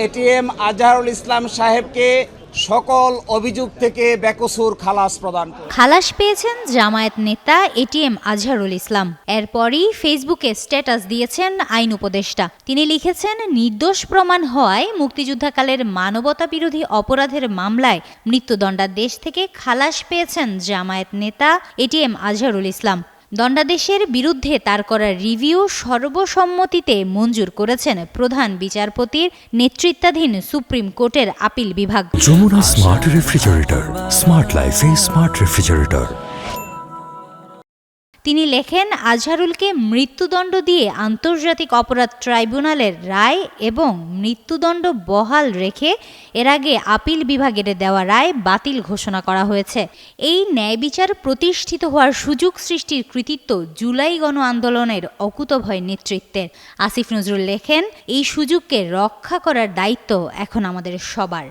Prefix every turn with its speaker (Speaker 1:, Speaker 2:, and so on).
Speaker 1: ATM Azharul Islam সাহেবকে সকল অভিযোগ থেকে বেকসুর খালাস প্রদান করে।
Speaker 2: খালাস পেয়েছেন জামায়াত নেতা এটিএম আজহারুল ইসলাম। এরপরই ফেসবুকে স্ট্যাটাস দিয়েছেন আইন উপদেষ্টা। তিনি লিখেছেন, নির্দোষ প্রমাণ হওয়ায় মুক্তিযুদ্ধকালের মানবতা বিরোধী অপরাধের মামলায় মৃত্যুদণ্ডাদেশ থেকে খালাস পেয়েছেন জামায়াত নেতা এটিএম আজহারুল ইসলাম। দণ্ডাদেশের বিরুদ্ধে তার করা রিভিউ সর্বসম্মতিতে মঞ্জুর করেছেন প্রধান বিচারপতির নেতৃত্বাধীন সুপ্রিম কোর্টের আপিল বিভাগ।
Speaker 3: যমুনা স্মার্ট রেফ্রিজারেটর, স্মার্ট লাইফে স্মার্ট রেফ্রিজারেটর।
Speaker 2: তিনি লেখেন, আজহারুলকে মৃত্যুদণ্ড দিয়ে আন্তর্জাতিক অপরাধ ট্রাইব্যুনালের রায় এবং মৃত্যুদণ্ড বহাল রেখে এর আগে আপিল বিভাগের দেওয়া রায় বাতিল ঘোষণা করা হয়েছে। এই ন্যায় বিচার প্রতিষ্ঠিত হওয়ার সুযোগ সৃষ্টির কৃতিত্ব জুলাই গণ আন্দোলনের অকুতভয় নেতৃত্বের। আসিফ নজরুল লেখেন, এই সুযোগকে রক্ষা করার দায়িত্ব এখন আমাদের সবার।